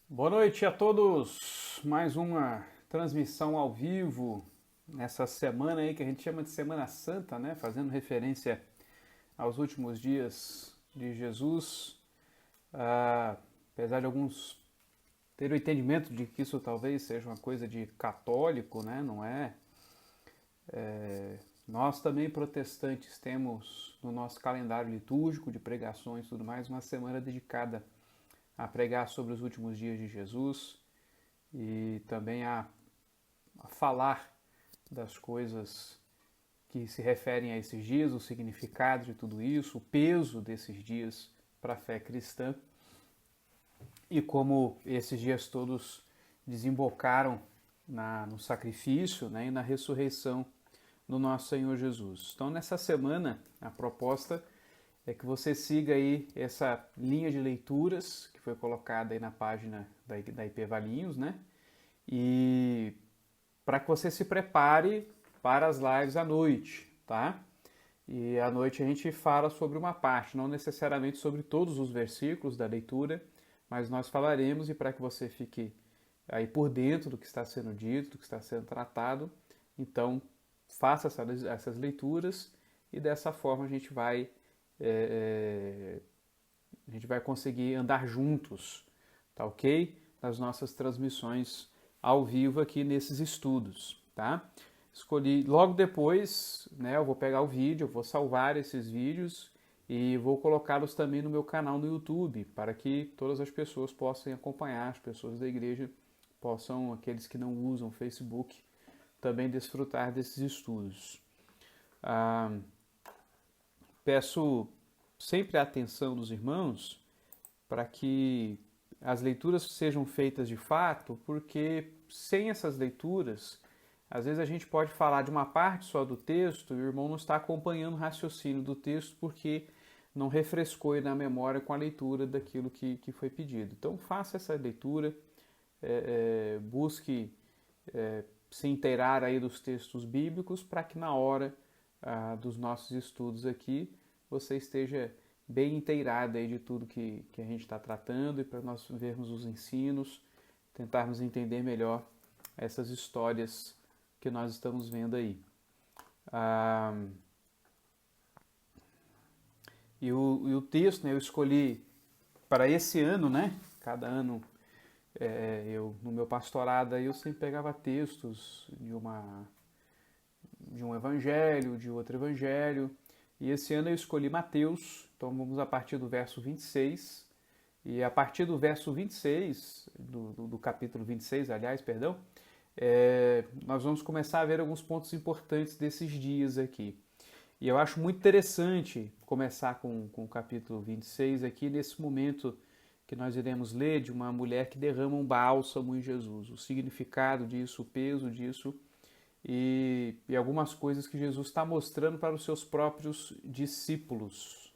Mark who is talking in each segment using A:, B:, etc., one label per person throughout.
A: Boa noite a todos. Mais uma transmissão ao vivo nessa semana aí que a gente chama de Semana Santa, né? Fazendo referência aos últimos dias de Jesus. Apesar de alguns terem o entendimento de que isso talvez seja uma coisa de católico, né? Não é? Nós também protestantes temos no nosso calendário litúrgico de pregações e tudo mais uma semana dedicada a pregar sobre os últimos dias de Jesus e também a falar das coisas que se referem a esses dias, o significado de tudo isso, o peso desses dias para a fé cristã e como esses dias todos desembocaram no sacrifício, né, e na ressurreição do nosso Senhor Jesus. Então, nessa semana, a proposta é que você siga aí essa linha de leituras que foi colocada aí na página da IP Valinhos, né? E para que você se prepare para as lives à noite, tá? E à noite a gente fala sobre uma parte, não necessariamente sobre todos os versículos da leitura, mas nós falaremos e para que você fique aí por dentro do que está sendo dito, do que está sendo tratado, então faça essas leituras e dessa forma a gente vai conseguir andar juntos, tá ok? Nas nossas transmissões ao vivo aqui nesses estudos, tá? Escolhi logo depois, né? Eu vou pegar o vídeo, eu vou salvar esses vídeos e vou colocá-los também no meu canal no YouTube, para que todas as pessoas possam acompanhar, as pessoas da igreja possam, aqueles que não usam Facebook, também desfrutar desses estudos. Peço sempre a atenção dos irmãos para que as leituras sejam feitas de fato, porque sem essas leituras, às vezes a gente pode falar de uma parte só do texto e o irmão não está acompanhando o raciocínio do texto porque não refrescou na memória com a leitura daquilo que foi pedido. Então faça essa leitura, busque se inteirar aí dos textos bíblicos para que na hora dos nossos estudos aqui você esteja bem inteirado aí de tudo que a gente está tratando e para nós vermos os ensinos, tentarmos entender melhor essas histórias que nós estamos vendo aí. E o texto, né, eu escolhi para esse ano, né? Cada ano eu no meu pastorado aí eu sempre pegava textos de um evangelho, de outro evangelho. E esse ano eu escolhi Mateus, então vamos a partir do verso 26. E a partir do verso 26, do capítulo 26, aliás, perdão, nós vamos começar a ver alguns pontos importantes desses dias aqui. E eu acho muito interessante começar com o capítulo 26 aqui, nesse momento que nós iremos ler de uma mulher que derrama um bálsamo em Jesus, o significado disso, o peso disso e algumas coisas que Jesus está mostrando para os seus próprios discípulos.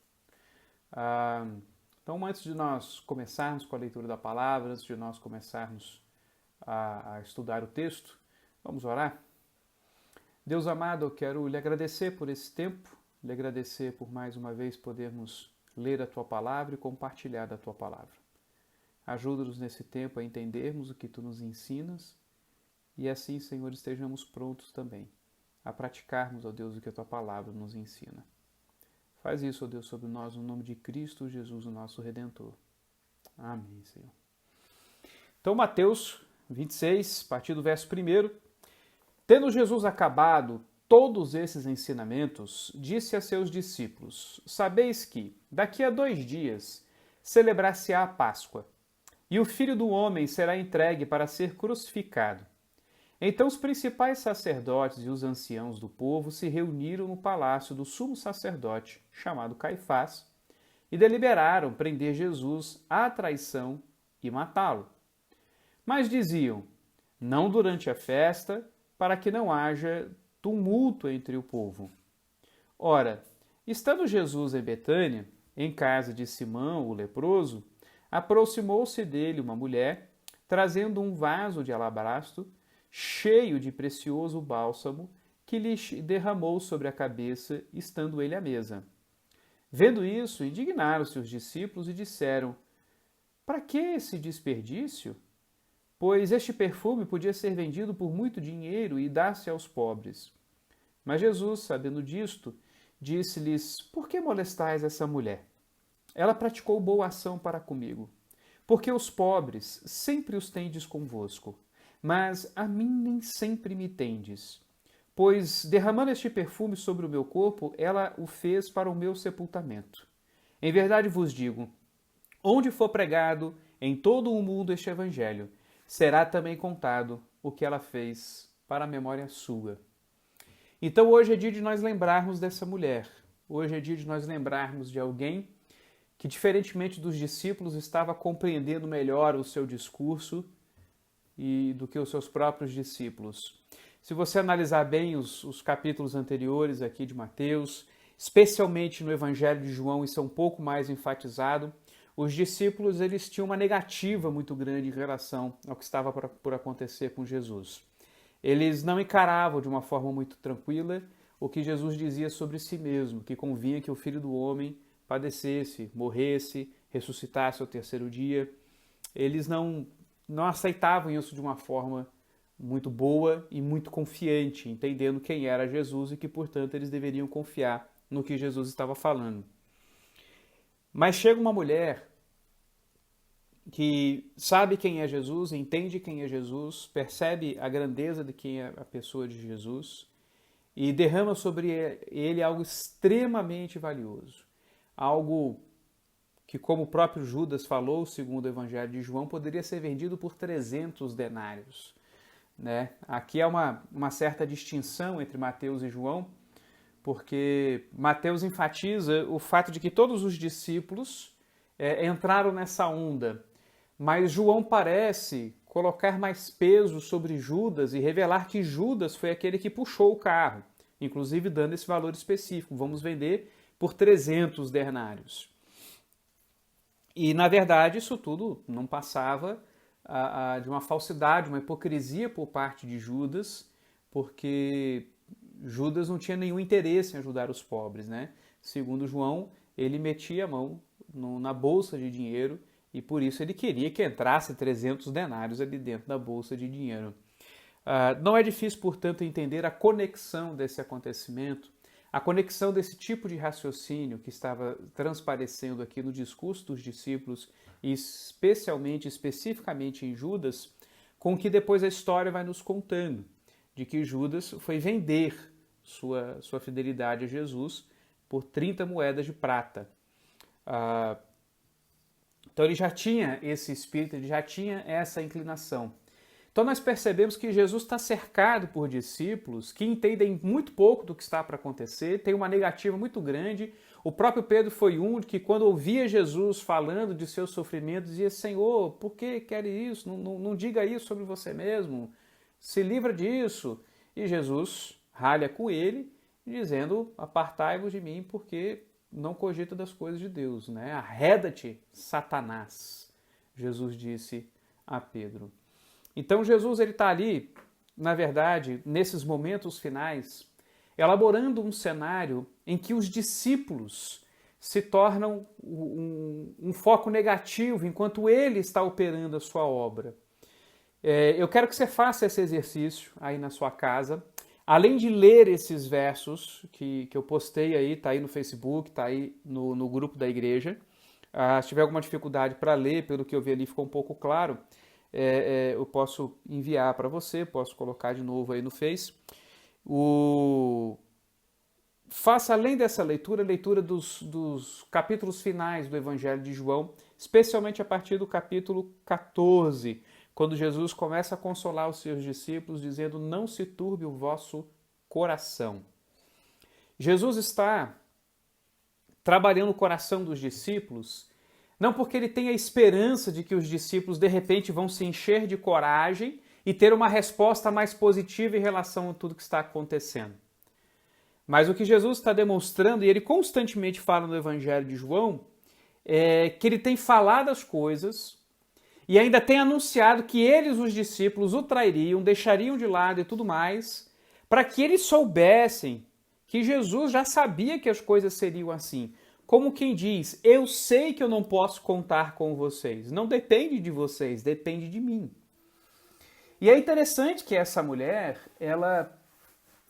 A: Então, antes de nós começarmos com a leitura da palavra, antes de nós começarmos a estudar o texto, vamos orar? Deus amado, eu quero lhe agradecer por esse tempo, lhe agradecer por mais uma vez podermos ler a tua palavra e compartilhar da tua palavra. Ajuda-nos nesse tempo a entendermos o que tu nos ensinas e assim, Senhor, estejamos prontos também a praticarmos, ó Deus, o que a tua palavra nos ensina. Faz isso, ó Deus, sobre nós, no nome de Cristo Jesus, o nosso Redentor. Amém, Senhor. Então, Mateus 26, a partir do verso 1. Tendo Jesus acabado todos esses ensinamentos, disse a seus discípulos: Sabeis que, daqui a 2 dias, celebrar-se-á a Páscoa, e o Filho do Homem será entregue para ser crucificado. Então os principais sacerdotes e os anciãos do povo se reuniram no palácio do sumo sacerdote, chamado Caifás, e deliberaram prender Jesus à traição e matá-lo. Mas diziam: não durante a festa, para que não haja tumulto entre o povo. Ora, estando Jesus em Betânia, em casa de Simão, o leproso, aproximou-se dele uma mulher, trazendo um vaso de alabastro cheio de precioso bálsamo, que lhe derramou sobre a cabeça, estando ele à mesa. Vendo isso, indignaram-se os discípulos e disseram: para que esse desperdício? Pois este perfume podia ser vendido por muito dinheiro e dar-se aos pobres. Mas Jesus, sabendo disto, disse-lhes: Por que molestais essa mulher? Ela praticou boa ação para comigo. Porque os pobres sempre os tendes convosco, mas a mim nem sempre me tendes. Pois, derramando este perfume sobre o meu corpo, ela o fez para o meu sepultamento. Em verdade vos digo, onde for pregado em todo o mundo este evangelho, será também contado o que ela fez para a memória sua. Então hoje é dia de nós lembrarmos dessa mulher. Hoje é dia de nós lembrarmos de alguém que, diferentemente dos discípulos, estava compreendendo melhor o seu discurso e do que os seus próprios discípulos. Se você analisar bem os capítulos anteriores aqui de Mateus, especialmente no Evangelho de João, isso é um pouco mais enfatizado, os discípulos eles tinham uma negativa muito grande em relação ao que estava por acontecer com Jesus. Eles não encaravam de uma forma muito tranquila o que Jesus dizia sobre si mesmo, que convinha que o Filho do Homem padecesse, morresse, ressuscitasse ao terceiro dia. Eles não aceitavam isso de uma forma muito boa e muito confiante, entendendo quem era Jesus e que, portanto, eles deveriam confiar no que Jesus estava falando. Mas chega uma mulher que sabe quem é Jesus, entende quem é Jesus, percebe a grandeza de quem é a pessoa de Jesus e derrama sobre ele algo extremamente valioso. Algo que, como o próprio Judas falou, segundo o Evangelho de João, poderia ser vendido por 300 denários. Né? Aqui há uma certa distinção entre Mateus e João, porque Mateus enfatiza o fato de que todos os discípulos entraram nessa onda, mas João parece colocar mais peso sobre Judas e revelar que Judas foi aquele que puxou o carro, inclusive dando esse valor específico, vamos vender por 300 denários. E, na verdade, isso tudo não passava de uma falsidade, uma hipocrisia por parte de Judas, porque Judas não tinha nenhum interesse em ajudar os pobres, né? Segundo João, ele metia a mão na bolsa de dinheiro e por isso ele queria que entrasse 300 denários ali dentro da bolsa de dinheiro. Não é difícil, portanto, entender a conexão desse acontecimento, a conexão desse tipo de raciocínio que estava transparecendo aqui no discurso dos discípulos, e especificamente em Judas, com o que depois a história vai nos contando, de que Judas foi vender sua fidelidade a Jesus por 30 moedas de prata. Então ele já tinha esse espírito, ele já tinha essa inclinação. Então nós percebemos que Jesus está cercado por discípulos que entendem muito pouco do que está para acontecer, tem uma negativa muito grande. O próprio Pedro foi um que, quando ouvia Jesus falando de seus sofrimentos, dizia: Senhor, por que quer isso? Não diga isso sobre você mesmo, se livra disso. E Jesus ralha com ele, dizendo: apartai-vos de mim, porque não cogito das coisas de Deus. Né? Arreda-te, Satanás, Jesus disse a Pedro. Então Jesus está ali, na verdade, nesses momentos finais, elaborando um cenário em que os discípulos se tornam um foco negativo enquanto ele está operando a sua obra. Eu quero que você faça esse exercício aí na sua casa, além de ler esses versos que eu postei aí, está aí no Facebook, está aí no grupo da igreja. Se tiver alguma dificuldade para ler, pelo que eu vi ali ficou um pouco claro, eu posso enviar para você, posso colocar de novo aí no Face. Faça, além dessa leitura, a leitura dos capítulos finais do Evangelho de João, especialmente a partir do capítulo 14, quando Jesus começa a consolar os seus discípulos, dizendo: não se turbe o vosso coração. Jesus está trabalhando o coração dos discípulos, não porque ele tem a esperança de que os discípulos de repente vão se encher de coragem e ter uma resposta mais positiva em relação a tudo que está acontecendo. Mas o que Jesus está demonstrando, e ele constantemente fala no Evangelho de João, é que ele tem falado as coisas e ainda tem anunciado que eles, os discípulos, o trairiam, deixariam de lado e tudo mais, para que eles soubessem que Jesus já sabia que as coisas seriam assim. como quem diz, eu sei que eu não posso contar com vocês. Não depende de vocês, depende de mim. E é interessante que essa mulher, ela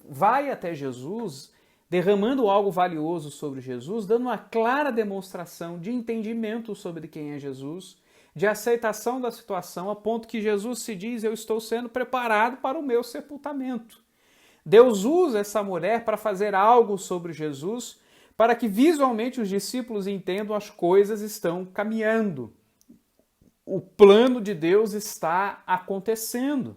A: vai até Jesus, derramando algo valioso sobre Jesus, dando uma clara demonstração de entendimento sobre quem é Jesus, de aceitação da situação, a ponto que Jesus se diz, eu estou sendo preparado para o meu sepultamento. Deus usa essa mulher para fazer algo sobre Jesus, para que visualmente os discípulos entendam as coisas estão caminhando. O plano de Deus está acontecendo.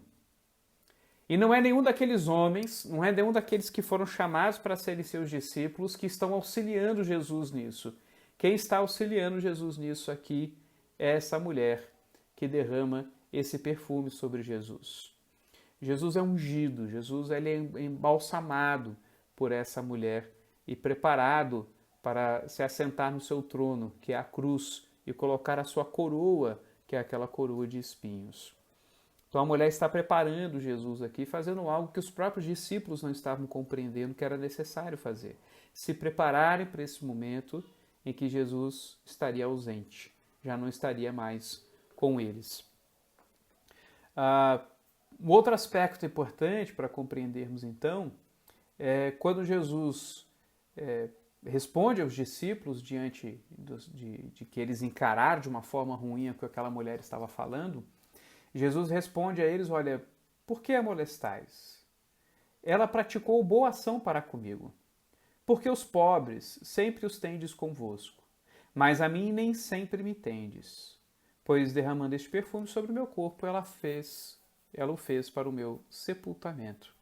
A: E não é nenhum daqueles homens, não é nenhum daqueles que foram chamados para serem seus discípulos que estão auxiliando Jesus nisso. Quem está auxiliando Jesus nisso aqui é essa mulher que derrama esse perfume sobre Jesus. Jesus é ungido, Jesus ele é embalsamado por essa mulher e preparado para se assentar no seu trono, que é a cruz, e colocar a sua coroa, que é aquela coroa de espinhos. Então a mulher está preparando Jesus aqui, fazendo algo que os próprios discípulos não estavam compreendendo que era necessário fazer. Se prepararem para esse momento em que Jesus estaria ausente, já não estaria mais com eles. Um outro aspecto importante para compreendermos então é quando Jesus responde aos discípulos diante de que eles encararam de uma forma ruim o que aquela mulher estava falando. Jesus responde a eles, olha, por que a molestais? Ela praticou boa ação para comigo, porque os pobres sempre os tendes convosco, mas a mim nem sempre me tendes, pois derramando este perfume sobre o meu corpo, ela o fez para o meu sepultamento.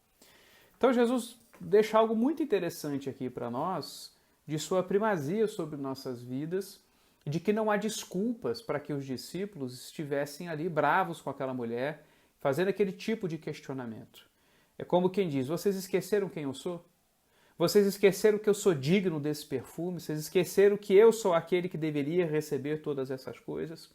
A: Então Jesus deixa algo muito interessante aqui para nós, de sua primazia sobre nossas vidas, de que não há desculpas para que os discípulos estivessem ali bravos com aquela mulher, fazendo aquele tipo de questionamento. É como quem diz, vocês esqueceram quem eu sou? Vocês esqueceram que eu sou digno desse perfume? Vocês esqueceram que eu sou aquele que deveria receber todas essas coisas?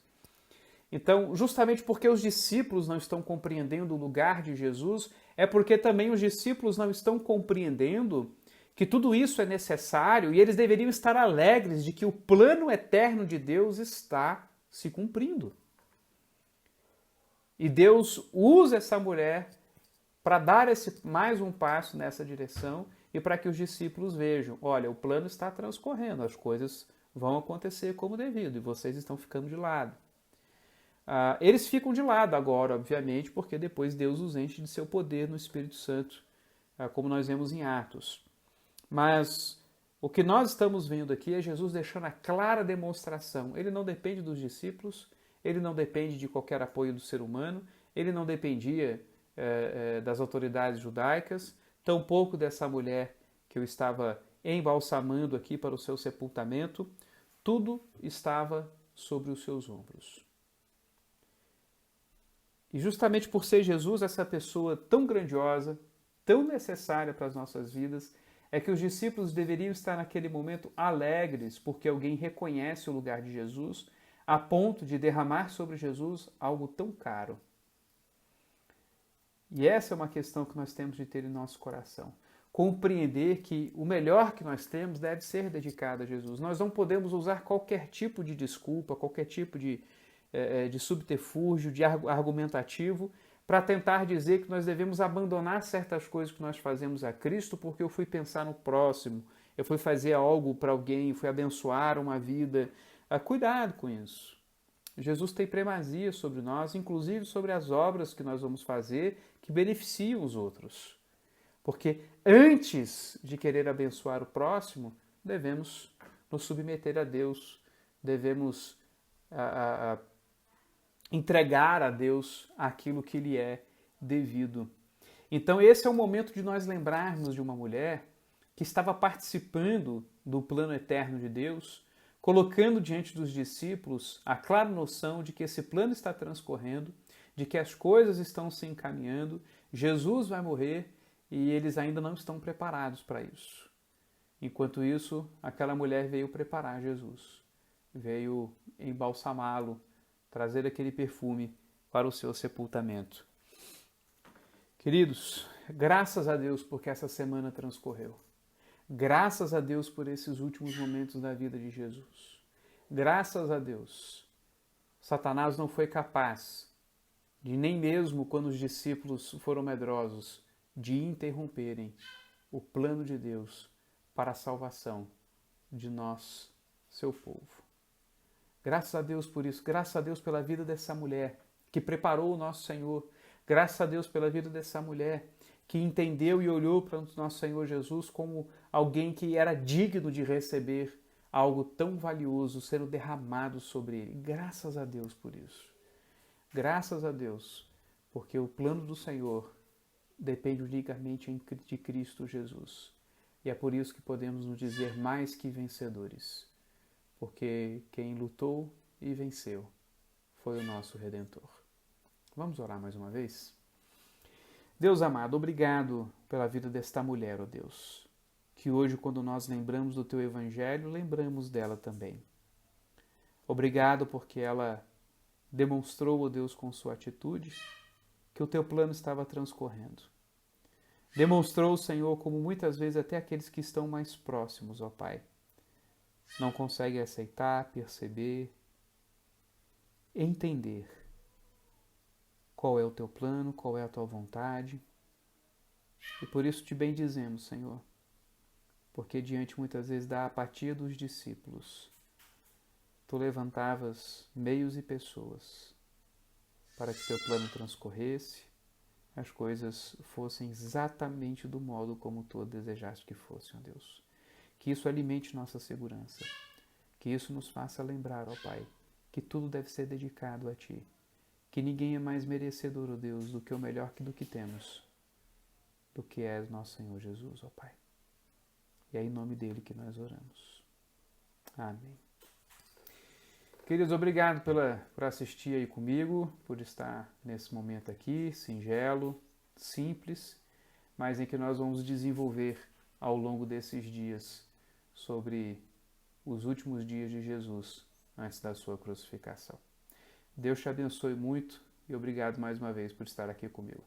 A: Então, justamente porque os discípulos não estão compreendendo o lugar de Jesus, é porque também os discípulos não estão compreendendo que tudo isso é necessário e eles deveriam estar alegres de que o plano eterno de Deus está se cumprindo. E Deus usa essa mulher para dar mais um passo nessa direção e para que os discípulos vejam, olha, o plano está transcorrendo, as coisas vão acontecer como devido e vocês estão ficando de lado. Eles ficam de lado agora, obviamente, porque depois Deus os enche de seu poder no Espírito Santo, como nós vemos em Atos. Mas o que nós estamos vendo aqui é Jesus deixando a clara demonstração. Ele não depende dos discípulos, ele não depende de qualquer apoio do ser humano, ele não dependia das autoridades judaicas, tampouco dessa mulher que eu estava embalsamando aqui para o seu sepultamento. Tudo estava sobre os seus ombros. E justamente por ser Jesus essa pessoa tão grandiosa, tão necessária para as nossas vidas, é que os discípulos deveriam estar naquele momento alegres porque alguém reconhece o lugar de Jesus a ponto de derramar sobre Jesus algo tão caro. E essa é uma questão que nós temos de ter em nosso coração. Compreender que o melhor que nós temos deve ser dedicado a Jesus. Nós não podemos usar qualquer tipo de desculpa, qualquer tipo de subterfúgio, de argumentativo, para tentar dizer que nós devemos abandonar certas coisas que nós fazemos a Cristo porque eu fui pensar no próximo, eu fui fazer algo para alguém, fui abençoar uma vida. Cuidado com isso. Jesus tem primazia sobre nós, inclusive sobre as obras que nós vamos fazer que beneficiam os outros. Porque antes de querer abençoar o próximo, devemos nos submeter a Deus, devemos entregar a Deus aquilo que lhe é devido. Então esse é o momento de nós lembrarmos de uma mulher que estava participando do plano eterno de Deus, colocando diante dos discípulos a clara noção de que esse plano está transcorrendo, de que as coisas estão se encaminhando, Jesus vai morrer e eles ainda não estão preparados para isso. Enquanto isso, aquela mulher veio preparar Jesus, veio embalsamá-lo, trazer aquele perfume para o seu sepultamento. Queridos, graças a Deus porque essa semana transcorreu. Graças a Deus por esses últimos momentos da vida de Jesus. Graças a Deus. Satanás não foi capaz de, nem mesmo quando os discípulos foram medrosos, de interromperem o plano de Deus para a salvação de nós, seu povo. Graças a Deus por isso, graças a Deus pela vida dessa mulher que preparou o nosso Senhor, graças a Deus pela vida dessa mulher que entendeu e olhou para o nosso Senhor Jesus como alguém que era digno de receber algo tão valioso sendo derramado sobre ele. Graças a Deus por isso. Graças a Deus, porque o plano do Senhor depende unicamente de Cristo Jesus. E é por isso que podemos nos dizer mais que vencedores, porque quem lutou e venceu foi o nosso Redentor. Vamos orar mais uma vez? Deus amado, obrigado pela vida desta mulher, ó Deus, que hoje, quando nós lembramos do Teu Evangelho, lembramos dela também. Obrigado porque ela demonstrou, ó Deus, com sua atitude, que o Teu plano estava transcorrendo. Demonstrou, Senhor, como muitas vezes até aqueles que estão mais próximos, ó Pai, não conseguem aceitar, perceber, entender qual é o Teu plano, qual é a Tua vontade. E por isso te bendizemos, Senhor, porque diante muitas vezes da apatia dos discípulos, Tu levantavas meios e pessoas para que Teu plano transcorresse, as coisas fossem exatamente do modo como Tu desejaste que fossem, ó Deus. Que isso alimente nossa segurança, que isso nos faça lembrar, ó Pai, que tudo deve ser dedicado a Ti, que ninguém é mais merecedor, ó Deus, do que o melhor do que temos, do que é nosso Senhor Jesus, ó Pai. E é em nome dele que nós oramos. Amém. Queridos, obrigado por assistir aí comigo, por estar nesse momento aqui, singelo, simples, mas em que nós vamos desenvolver ao longo desses dias sobre os últimos dias de Jesus antes da sua crucificação. Deus te abençoe muito e obrigado mais uma vez por estar aqui comigo.